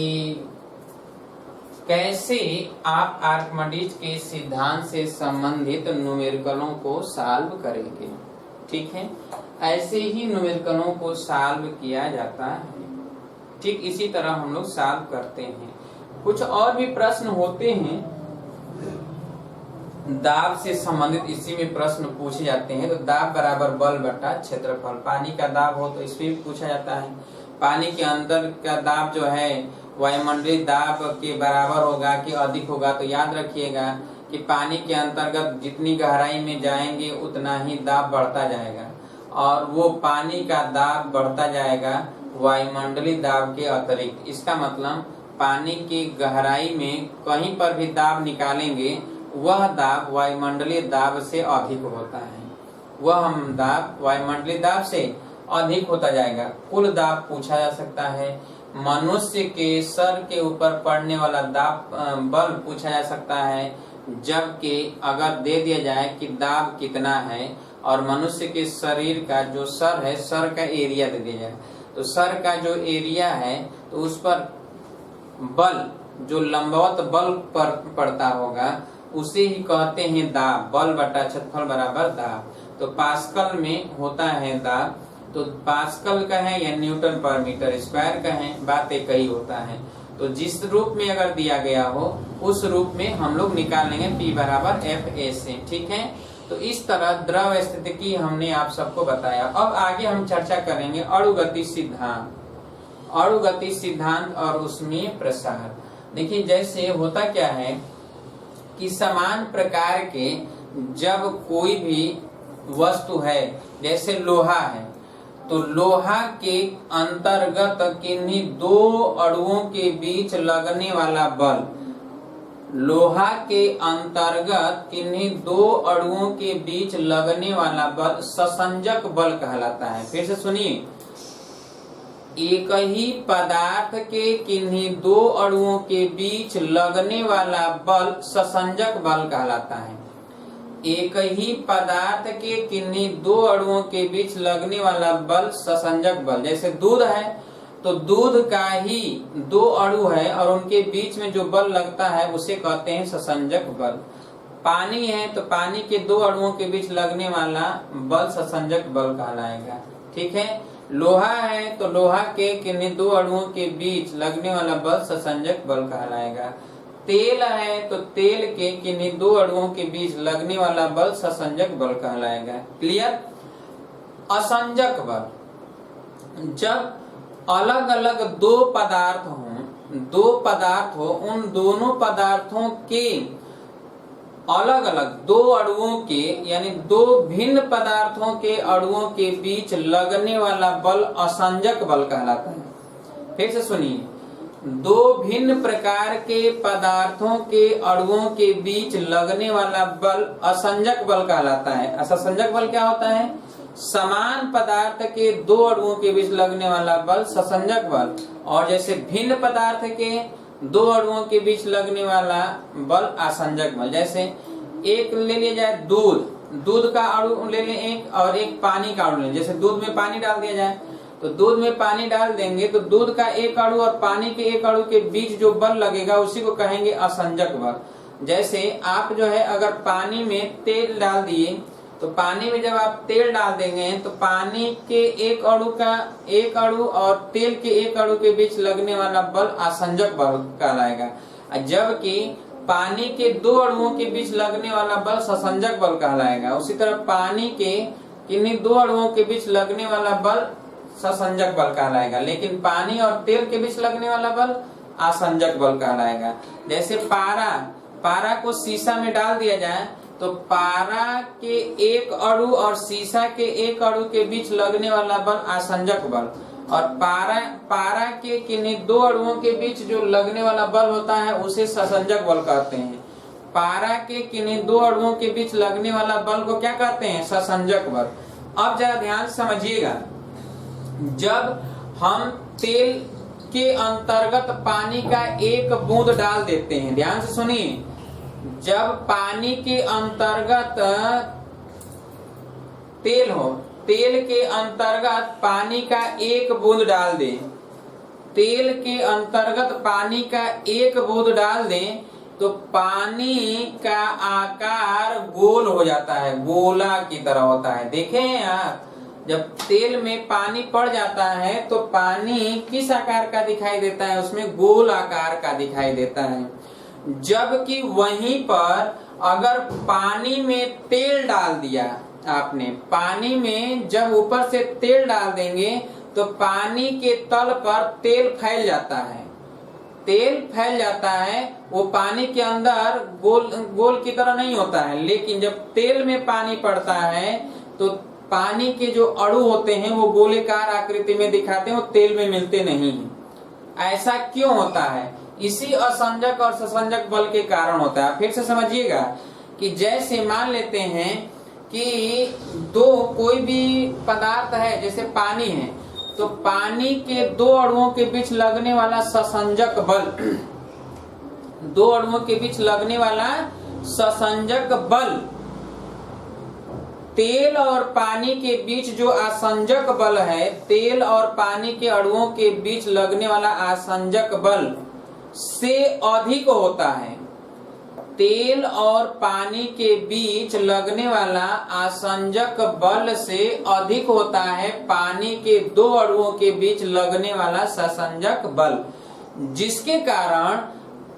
कैसे आप आर्किमिडीज के सिद्धांत से संबंधित न्यूमेरिकलों को सॉल्व करेंगे। ठीक है, ऐसे ही न्यूमेरिकलों को सॉल्व किया जाता है। ठीक इसी तरह हम लोग सॉल्व करते हैं। कुछ और भी प्रश्न होते हैं दाब से संबंधित, इसी में प्रश्न पूछे जाते हैं। तो दाब बराबर बल बटा क्षेत्रफल, पानी का दाब हो तो इसमें भी पूछा जाता है। पानी के अंदर का दाब जो है वायुमंडलीय दाब के बराबर होगा कि अधिक होगा, तो याद रखिएगा कि पानी के अंतर्गत जितनी गहराई में जाएंगे उतना ही दाब बढ़ता जाएगा, और वो पानी का दाब बढ़ता जाएगा वायुमंडलीय दाब के अतिरिक्त। इसका मतलब पानी की गहराई में कहीं पर भी दाब निकालेंगे वह दाब वायुमंडलीय दाब से अधिक होता है, वह हम दाब वायुमंडलीय दाब से अधिक होता जाएगा। कुल दाब पूछा जा सकता है, मनुष्य के सर के ऊपर पड़ने वाला दाब बल पूछा जा सकता है, जबकि अगर दे दिया जाए कि दाब कितना है और मनुष्य के शरीर का जो सर है, सर का एरिया दे दिया जाए, तो सर का जो एरिया है तो उस पर बल जो लंबवत बल पर पड़ता होगा उसे ही कहते हैं दाब। बल बटा क्षेत्रफल बराबर दाब। तो पास्कल में होता है दाब, तो पास्कल का है या न्यूटन पर मीटर स्क्वायर का है, बात एक ही होता है। तो जिस रूप में अगर दिया गया हो उस रूप में हम लोग निकाल लेंगे P बराबर FA से। ठीक है, तो इस तरह द्रव स्थिति की हमने आप सबको बताया। अब आगे हम चर्चा करेंगे अणुगति सिद्धांत, अणुगति सिद्धांत और उसमें प्रसार। देखिए जैसे होता क्या है कि समान प्रकार के जब कोई भी वस्तु है, जैसे लोहा है, तो लोहा के अंतर्गत किन्हीं दो अणुओं के बीच लगने वाला बल, लोहा के अंतर्गत किन्हीं दो अणुओं के बीच लगने वाला बल ससंजक बल कहलाता है। फिर से सुनिए, एक ही पदार्थ के किन्हीं दो अणुओं के बीच लगने वाला बल ससंजक बल कहलाता है। एक ही पदार्थ के किन्हीं दो अणुओं के बीच लगने वाला बल ससंजक बल। जैसे दूध है तो दूध का ही दो अणु है और उनके बीच में जो बल लगता है उसे कहते हैं ससंजक बल। पानी है तो पानी के दो अणुओं के बीच लगने वाला बल ससंजक बल कहलाएगा। ठीक है, लोहा है तो लोहा के किन्हीं दो अणुओं के बीच लगने वाला बल ससंजक बल कहलाएगा। तेल है तो तेल के किन्हीं दो अणुओं के बीच लगने वाला बल ससंजक बल कहलाएगा। क्लियर? असंजक बल, जब अलग अलग दो पदार्थ हो, उन दोनों पदार्थों के अलग अलग दो अणुओं के यानी दो भिन्न पदार्थों के अणुओं के बीच लगने वाला बल असंजक बल कहलाता है। फिर से सुनिए, दो भिन्न प्रकार के पदार्थों के अणुओं के बीच लगने वाला बल असंजक बल कहलाता है। असंजक बल क्या होता है? समान पदार्थ के दो अणुओं के बीच लगने वाला बल ससंजक बल, और जैसे भिन्न पदार्थ के दो अणुओं के बीच लगने वाला बल असंजक बल। जैसे एक ले लिया जाए दूध का अणु ले लें एक, और एक पानी का अणु ले लें। जैसे दूध में पानी डाल दिया जाए तो दूध में पानी डाल देंगे तो दूध का एक अणु और पानी के एक अणु के बीच जो बल लगेगा उसी को कहेंगे असंजक बल। जैसे आप जो है अगर पानी में तेल डाल दिए तो पानी में जब आप तेल डाल देंगे तो पानी के एक अणु और तेल के एक अणु के बीच लगने वाला बल असंजक बल कहलाएगा, जबकि पानी के दो अणुओं के बीच लगने वाला बल ससंजक बल कहलाएगा। उसी तरह पानी के किन्हीं दो अणुओं के बीच लगने वाला बल ससंजक बल कहलाएगा, लेकिन पानी और तेल के बीच लगने वाला बल आसंजक बल कहलाएगा। जैसे पारा को शीशा में डाल दिया जाए तो पारा के एक अणु और शीशा के एक अणु के बीच लगने वाला बल आसंजक बल, और पारा के किन्हीं दो अणुओं के बीच जो लगने वाला बल होता है उसे ससंजक बल कहते हैं। पारा के किन्हीं दो अणुओं के बीच लगने वाला बल को क्या कहते हैं? ससंजक बल। अब जरा ध्यान से समझिएगा, जब हम तेल के अंतर्गत पानी का एक बूंद डाल देते हैं, ध्यान से सुनिए, जब पानी के अंतर्गत तेल हो, तेल के अंतर्गत पानी का एक बूंद डाल दें, तेल के अंतर्गत पानी का एक बूंद डाल दें तो पानी का आकार गोल हो जाता है, गोला की तरह होता है। देखें आप, जब तेल में पानी पड़ जाता है तो पानी किस आकार का दिखाई देता है? उसमें गोल आकार का दिखाई देता है। जबकि वहीं पर अगर पानी में तेल डाल दिया आपने, पानी में जब ऊपर से तेल डाल देंगे तो पानी के तल पर तेल फैल जाता है, तेल फैल जाता है। वो पानी के अंदर गोल की तरह नहीं होता है, लेकिन जब तेल में पानी पड़ता है तो पानी के जो अणु होते हैं वो गोलेकार आकृति में दिखाते हैं, वो तेल में मिलते नहीं हैं। ऐसा क्यों होता है? इसी असंजक और ससंजक बल के कारण होता है। फिर से समझिएगा कि जैसे मान लेते हैं कि कोई भी पदार्थ है, जैसे पानी है, तो पानी के दो अणुओं के बीच लगने वाला ससंजक बल, दो अणुओं के बीच लगने वाला ससंजक बल, तेल और पानी के बीच जो आसंजक बल है, तेल और पानी के अणुओं के बीच लगने वाला आसंजक बल से अधिक होता है। तेल और पानी के बीच लगने वाला आसंजक बल से अधिक होता है पानी के दो अणुओं के बीच लगने वाला ससंजक बल, जिसके कारण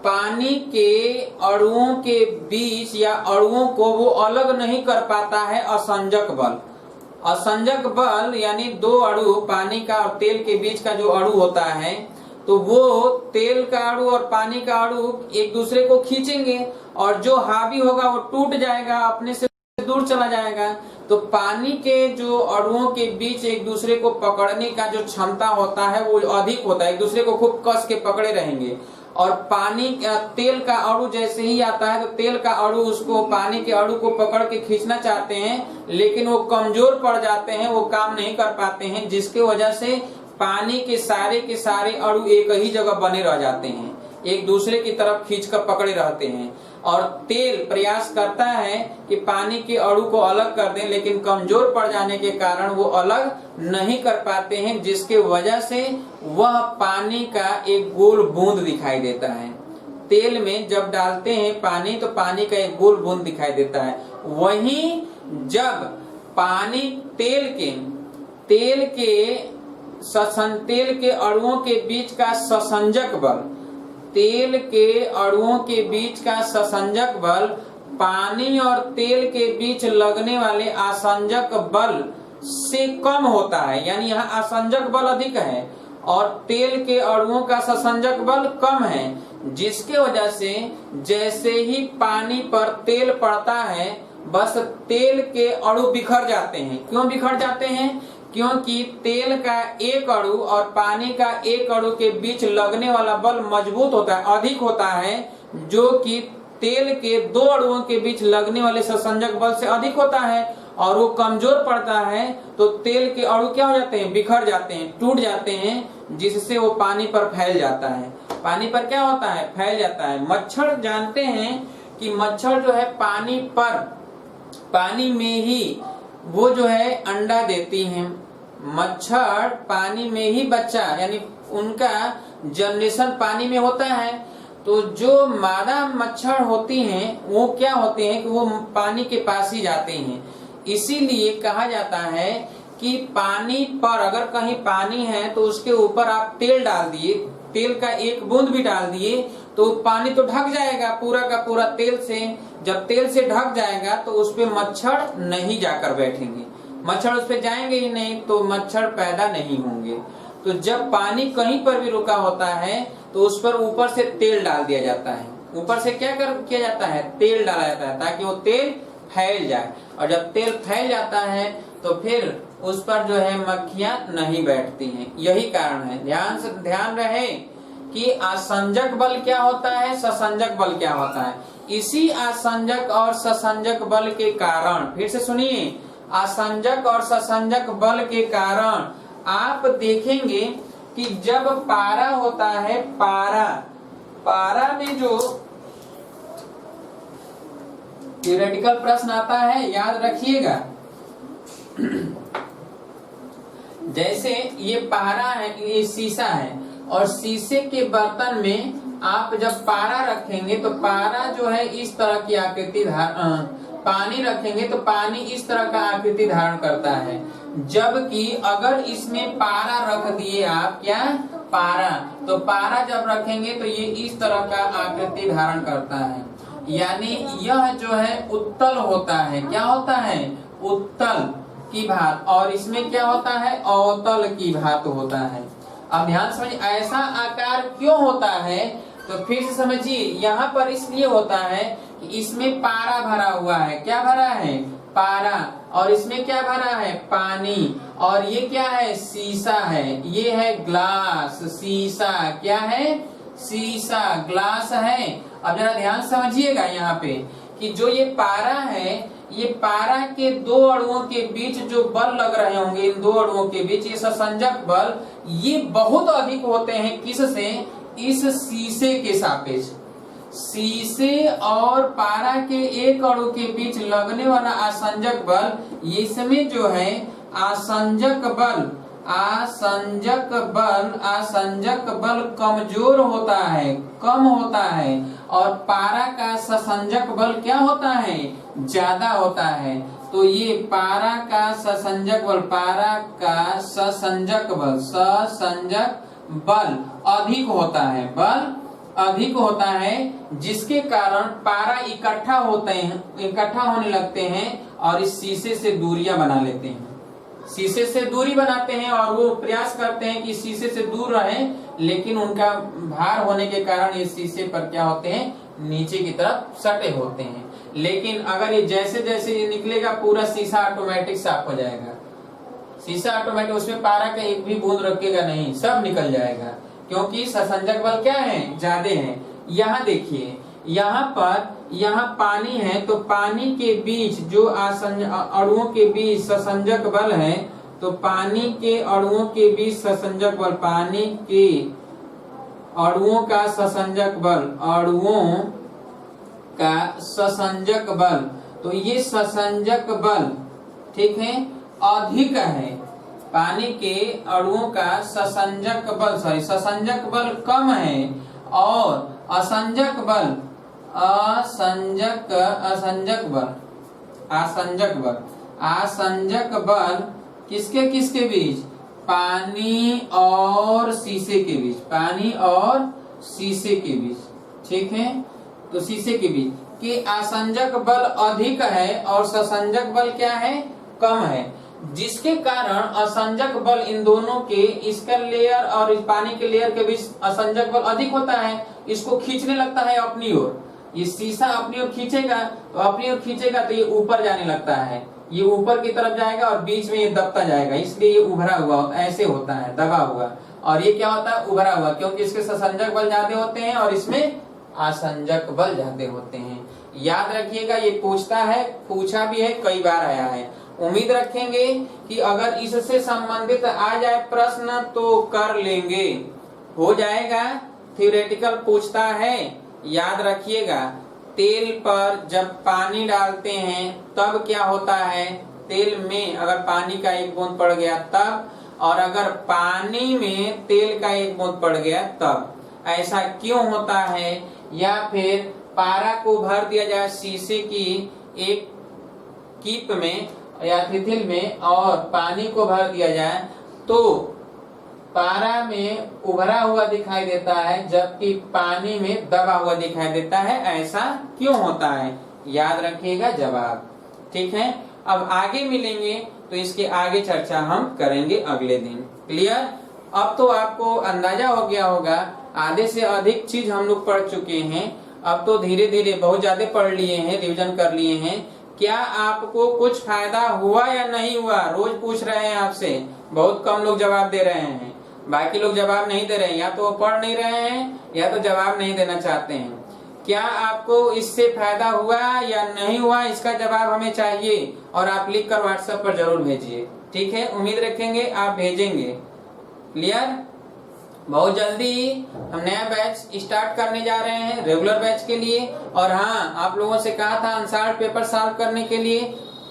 पानी के अणुओं के बीच या अणुओं को वो अलग नहीं कर पाता है असंजक बल। असंजक बल यानी दो अणु, पानी का और तेल के बीच का जो अणु होता है, तो वो तेल का अणु और पानी का अणु एक दूसरे को खींचेंगे और जो हावी होगा वो टूट जाएगा, अपने से दूर चला जाएगा। तो पानी के जो अणुओं के बीच एक दूसरे को पकड़ने का जो क्षमता होता है वो अधिक होता है, एक दूसरे को खूब कस के पकड़े रहेंगे। और तेल का अणु जैसे ही आता है तो तेल का अणु उसको, पानी के अणु को पकड़ के खींचना चाहते हैं, लेकिन वो कमजोर पड़ जाते हैं, वो काम नहीं कर पाते हैं, जिसके वजह से पानी के सारे अणु एक ही जगह बने रह जाते हैं, एक दूसरे की तरफ खींचकर पकड़े रहते हैं। और तेल प्रयास करता है कि पानी के अणु को अलग कर दें, लेकिन कमजोर पड़ जाने के कारण वो अलग नहीं कर पाते हैं, जिसके वजह से वह पानी का एक गोल बूंद दिखाई देता है। तेल में जब डालते हैं पानी तो पानी का एक गोल बूंद दिखाई देता है। वहीं जब पानी तेल के अणुओं के बीच का ससंजक बल, तेल के अणुओं के बीच का ससंजक बल पानी और तेल के बीच लगने वाले आसंजक बल से कम होता है, यानी यहाँ आसंजक बल अधिक है और तेल के अणुओं का ससंजक बल कम है, जिसके वजह से जैसे ही पानी पर तेल पड़ता है बस तेल के अणु बिखर जाते हैं। क्यों बिखर जाते हैं? क्योंकि तेल का एक अणु और पानी का एक अणु के बीच लगने वाला बल मजबूत होता है, अधिक होता है, जो कि तेल के दो अणुओं के बीच लगने वाले ससंजक बल से अधिक होता है। और वो कमजोर पड़ता है तो तेल के अणु क्या हो जाते हैं? बिखर जाते हैं, टूट जाते हैं, जिससे वो पानी पर फैल जाता है। पानी पर क्या होता है? फैल जाता है। मच्छर जानते हैं कि मच्छर जो है पानी में ही वो जो है अंडा देती हैं। मच्छर पानी में ही बच्चा, यानी उनका जनरेशन पानी में होता है। तो जो मादा मच्छर होती हैं वो क्या होते हैं कि वो पानी के पास ही जाते हैं। इसीलिए कहा जाता है कि पानी पर अगर कहीं पानी है तो उसके ऊपर आप तेल डाल दिए, तेल का एक बूंद भी डाल दिए तो पानी तो ढक जाएगा पूरा का पूरा तेल से। जब तेल से ढक जाएगा तो उस पे मच्छर नहीं जाकर बैठेंगे, मच्छर उस पे जाएंगे ही नहीं तो मच्छर पैदा नहीं होंगे। तो जब पानी कहीं पर भी रुका होता है तो उस पर ऊपर से तेल डाल दिया जाता है। ऊपर से क्या किया जाता है, तेल डाला जाता है ताकि वो तेल फैल जाए। और जब तेल फैल जाता है तो फिर उस पर जो है मक्खियां नहीं बैठती हैं। यही कारण है। ध्यान रहे कि आसंजक बल क्या होता है, ससंजक बल क्या होता है। इसी आसंजक और ससंजक बल के कारण, फिर से सुनिए, आसंजक और ससंजक बल के कारण आप देखेंगे कि जब पारा होता है, पारा में जो थ्योरेटिकल प्रश्न आता है याद रखिएगा। जैसे ये पारा है, ये शीशा है और शीशे के बर्तन में आप जब पारा रखेंगे तो पारा जो है इस तरह की आकृति पानी रखेंगे तो पानी इस तरह का आकृति धारण करता है। जबकि अगर इसमें पारा रख दिए आप, क्या पारा, तो पारा जब रखेंगे तो ये इस तरह का आकृति धारण करता है। यानी यह जो है उत्तल होता है। क्या होता है, उत्तल की भांति, और इसमें क्या होता है, अवतल की भांति होता है। अब ध्यान समझिए ऐसा आकार क्यों होता है, तो फिर से समझिए यहाँ पर इसलिए होता है कि इसमें पारा भरा हुआ है। क्या भरा है, पारा, और इसमें क्या भरा है, पानी, और ये क्या है, शीशा है। ये है ग्लास, शीशा, क्या है, शीशा, ग्लास है। अब जरा ध्यान समझिएगा यहाँ पे कि जो ये पारा है, ये पारा के दो अणुओं के बीच जो बल लग रहे होंगे, इन दो अणुओं के बीच ये ससंजक बल, ये बहुत अधिक होते हैं। किससे, इस शीशे के सापेक्ष। शीशे और पारा के एक अणु के बीच लगने वाला आसंजक बल, इसमें जो है आसंजक बल कमजोर होता है, कम होता है, और पारा का ससंजक बल क्या होता है, ज्यादा होता है। तो ये पारा का ससंजक बल, पारा का ससंजक बल अधिक होता है, बल अधिक होता है, जिसके कारण पारा इकट्ठा होने लगते हैं और इस शीशे से दूरियां बना लेते हैं। शीशे से दूरी बनाते हैं और वो प्रयास करते हैं कि शीशे से दूर रहें, लेकिन उनका भार होने के कारण ये शीशे पर क्या होते हैं, नीचे की तरफ सटे होते हैं। लेकिन अगर ये जैसे जैसे ये निकलेगा पूरा शीशा ऑटोमेटिक साफ हो जाएगा। शीशा ऑटोमेटिक, उसमें पारा का एक भी बूंद रखेगा नहीं, सब निकल जाएगा, क्योंकि ससंजक बल क्या है, ज्यादा है। यहाँ देखिए, यहाँ पानी है तो पानी के बीच जो अणुओं के बीच ससंजक बल है, तो पानी के अणुओं के बीच ससंजक बल, पानी के अणुओं का ससंजक बल, अणुओं का ससंजक बल, तो ये ससंजक बल ठीक है अधिक है। पानी के अणुओं का ससंजक बल कम है, और असंजक बल किसके किसके बीच, पानी और शीशे के बीच, पानी और शीशे के बीच, ठीक है। तो शीशे के बीच कि आसंजक बल अधिक है और ससंजक बल क्या है, कम है, जिसके कारण असंजक बल इन दोनों के, इसका लेयर और इस पानी के लेयर के बीच असंजक बल अधिक होता है। इसको खींचने लगता है अपनी ओर, ये शीशा अपनी ओर खींचेगा तो ये ऊपर जाने लगता है, ये ऊपर की तरफ जाएगा और बीच में ये दबता जाएगा, इसलिए ये उभरा हुआ ऐसे होता है, दबा हुआ। और ये क्या होता है, उभरा हुआ, क्योंकि इसके ससंजक बल ज्यादा होते हैं और इसमें आसंजक बल ज्यादा होते हैं। याद रखिएगा, ये पूछा भी है, कई बार आया है। उम्मीद रखेंगे कि अगर इससे संबंधित आ जाए प्रश्न तो कर लेंगे, हो जाएगा। थ्योरेटिकल पूछता है, याद रखिएगा। तेल पर जब पानी डालते हैं तब क्या होता है, तेल में अगर पानी का एक बूंद पड़ गया तब, और अगर पानी में तेल का एक बूंद पड़ गया तब। ऐसा क्यों होता है, या फिर पारा को भर दिया जाए शीशे की एक कीप में या तिथिल में और पानी को भर दिया जाए तो पारा में उभरा हुआ दिखाई देता है जबकि पानी में दबा हुआ दिखाई देता है, ऐसा क्यों होता है? याद रखिएगा जवाब। ठीक है, अब आगे मिलेंगे तो इसके आगे चर्चा हम करेंगे अगले दिन। क्लियर? अब तो आपको अंदाजा हो गया होगा, आधे से अधिक चीज हम लोग पढ़ चुके हैं। अब तो धीरे धीरे बहुत ज्यादा पढ़ लिए हैं, रिवीजन कर लिए हैं। क्या आपको कुछ फायदा हुआ या नहीं हुआ? रोज पूछ रहे हैं आपसे, बहुत कम लोग जवाब दे रहे हैं, बाकी लोग जवाब नहीं दे रहे हैं, या तो वो पढ़ नहीं रहे हैं या तो जवाब नहीं देना चाहते हैं। क्या आपको इससे फायदा हुआ या नहीं हुआ, इसका जवाब हमें चाहिए और आप लिख कर व्हाट्सएप पर जरूर भेजिए। ठीक है, उम्मीद रखेंगे आप भेजेंगे। क्लियर? बहुत जल्दी हम नया बैच स्टार्ट करने जा रहे हैं रेगुलर बैच के लिए। और हाँ, आप लोगों से कहा था अनसॉल्व पेपर सॉल्व करने के लिए,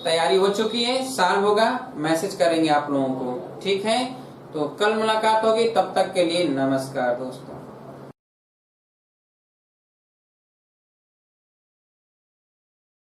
तैयारी हो चुकी है, सॉल्व होगा, मैसेज करेंगे आप लोगों को। ठीक है, तो कल मुलाकात होगी, तब तक के लिए नमस्कार दोस्तों।